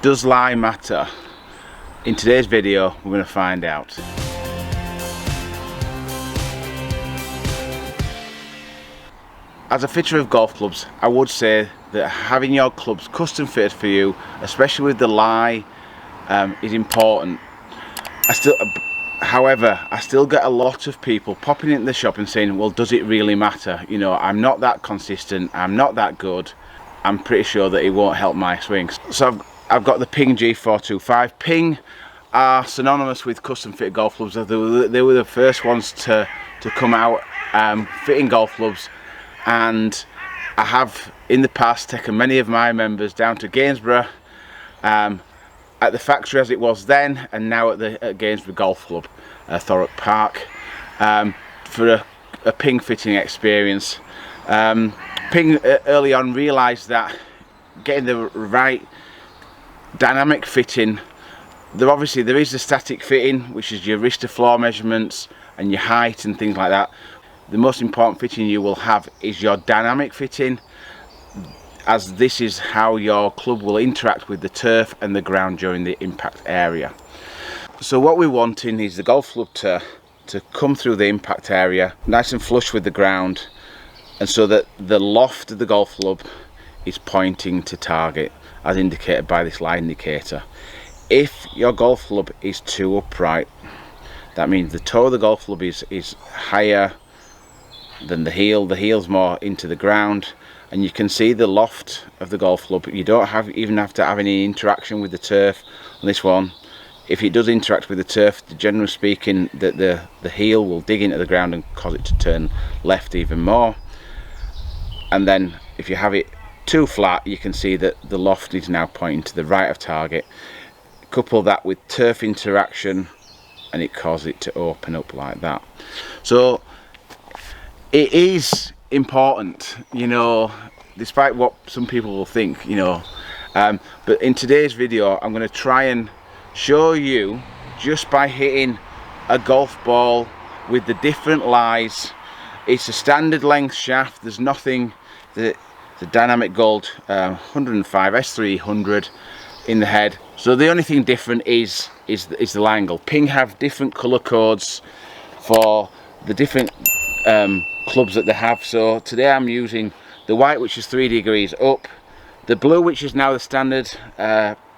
does lie matter? In today's video, we're going to find out. As a fitter of golf clubs, I would say that having your clubs custom fitted for you, especially with the lie, is important. However, I still get a lot of people popping into the shop and saying, well, does it really matter? You know, I'm not that consistent, I'm not that good, I'm pretty sure that it won't help my swings. So I've got the PING G425. PING are synonymous with custom fitted golf clubs. They were the first ones to come out fitting golf clubs, and I have in the past taken many of my members down to Gainsborough, at the factory as it was then, and now at Gainsborough Golf Club, Thorpe Park, for a PING fitting experience. PING early on realised that getting the right dynamic fitting, there is the static fitting, which is your wrist to floor measurements and your height and things like that. The most important fitting you will have is your dynamic fitting, as this is how your club will interact with the turf and the ground during the impact area. So what we're wanting is the golf club to come through the impact area nice and flush with the ground, and so that the loft of the golf club is pointing to target, as indicated by this line indicator. If your golf club is too upright, that means the toe of the golf club is higher than the heel's more into the ground, and you can see the loft of the golf club. You don't even have to have any interaction with the turf on this one. If it does interact with the turf, generally speaking, the heel will dig into the ground and cause it to turn left even more. And then if you have it too flat, you can see that the loft is now pointing to the right of target. Couple that with turf interaction and it causes it to open up like that. So it is important, you know, despite what some people will think, you know, but in today's video I'm going to try and show you, just by hitting a golf ball with the different lies. It's a standard length shaft, there's nothing, the Dynamic Gold 105 S300 in the head. So the only thing different is the lie angle. PING have different colour codes for the different clubs that they have. So today I'm using the white, which is 3 degrees up, the blue, which is now the standard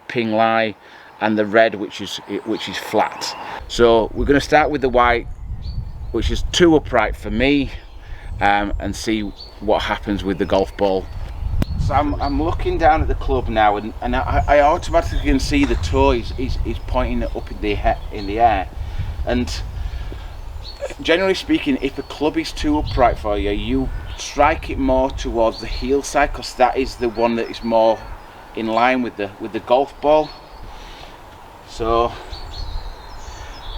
PING lie, and the red, which is flat. So we're going to start with the white, which is too upright for me, and see what happens with the golf ball. So I'm looking down at the club now, and I automatically can see the toe is pointing up in the air. And generally speaking, if a club is too upright for you, you strike it more towards the heel side, because that is the one that is more in line with the golf ball. So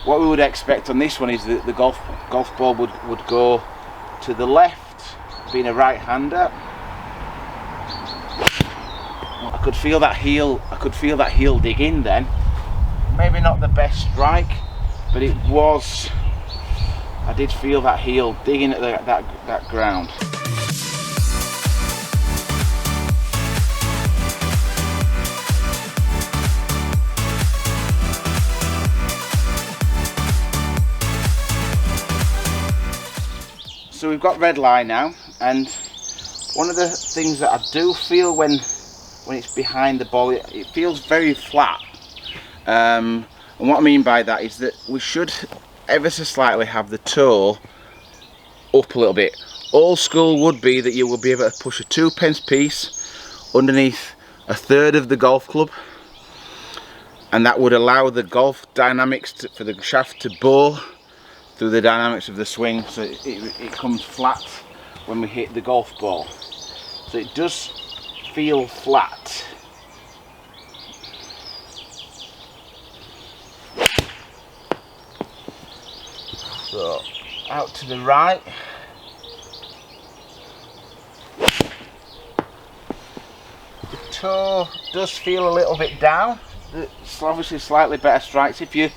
what we would expect on this one is that the golf ball would go to the left, being a right-hander. I could feel that heel dig in then. Maybe not the best strike, but it was. I did feel that heel digging at that ground. So we've got red lie now, and one of the things that I do feel when it's behind the ball, it feels very flat. And what I mean by that is that we should ever so slightly have the toe up a little bit. Old school would be that you will be able to push a 2-pence piece underneath a third of the golf club, and that would allow the golf dynamics for the shaft to bow through the dynamics of the swing, so it comes flat when we hit the golf ball. So it does feel flat. So out to the right. The toe does feel a little bit down. It's obviously slightly better strikes. If your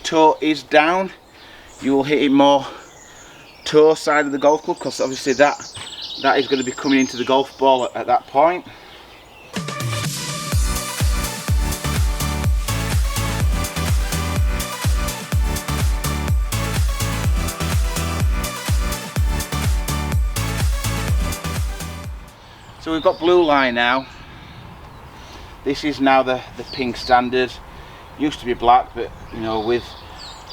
toe is down, you will hit it more toe side of the golf club, because obviously that is going to be coming into the golf ball at that point. So we've got blue lie now. This is now the PING standard. Used to be black, but you know, with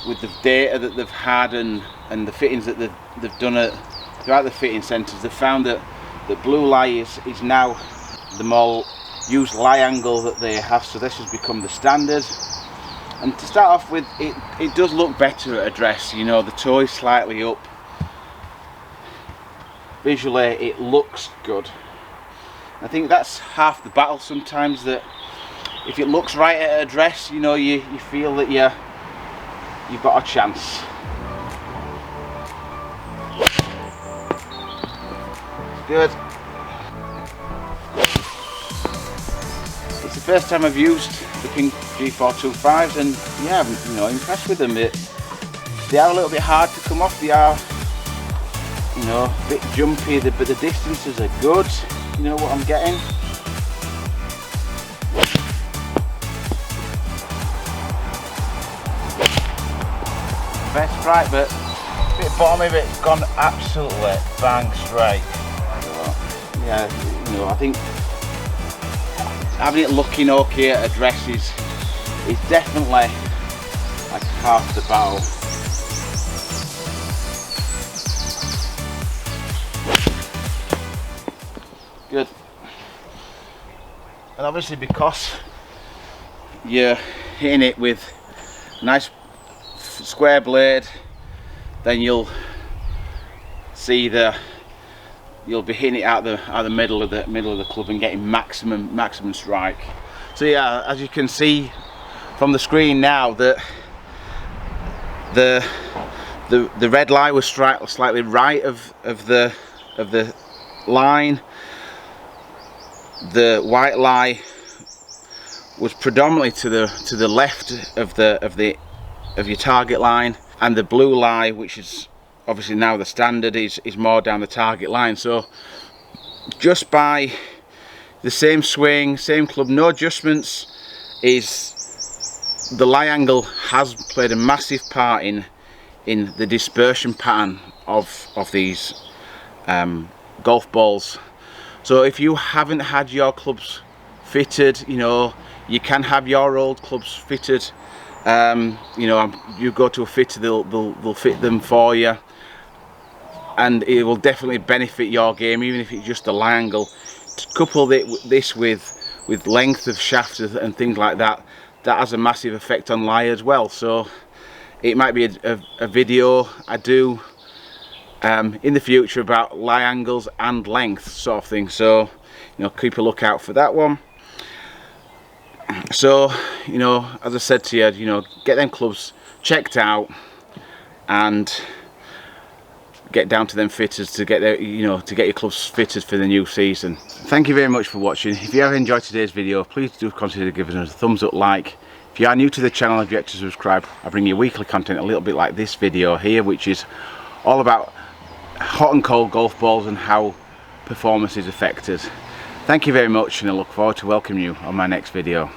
the data that they've had and the fittings that they've done throughout the fitting centres, they've found that blue lie is now the more used lie angle that they have. So this has become the standard. And to start off with, it does look better at address. You know, the toe is slightly up. Visually, it looks good. I think that's half the battle sometimes, that if it looks right at address, you know, you feel that you've got a chance. Good. It's the first time I've used the PING G425s, and yeah, I'm, you know, impressed with them. They are a little bit hard to come off. They are, you know, a bit jumpy, but the distances are good. You know what I'm getting. Best strike, but a bit bottomy, but it's gone absolutely bang straight. Yeah, you know, I think having it looking okay at address is definitely like half the battle. Good. And obviously, because you're hitting it with a nice square blade, then you'll see you'll be hitting it out the middle of the club and getting maximum strike. So yeah, as you can see from the screen now, that the red lie was slightly right of the line. The white lie was predominantly to the left of your target line, and the blue lie, which is obviously now the standard, is more down the target line. So just by the same swing, same club, no adjustments, the lie angle has played a massive part in the dispersion pattern of these golf balls. So if you haven't had your clubs fitted, you know, you can have your old clubs fitted. You know, you go to a fitter, they'll fit them for you, and it will definitely benefit your game, even if it's just the lie angle. To couple this with length of shaft and things like that, that has a massive effect on lie as well. So it might be a video I do in the future about lie angles and length sort of thing. So, you know, keep a lookout for that one. So, you know, as I said to you, you know, get them clubs checked out and get down to them fitters to get your clubs fitted for the new season. Thank you very much for watching. If you have enjoyed today's video, please do consider giving us a thumbs up, like. If you are new to the channel, if you have to subscribe, I bring you weekly content a little bit like this video here, which is all about hot and cold golf balls and how performance is affected. Thank you very much, and I look forward to welcoming you on my next video.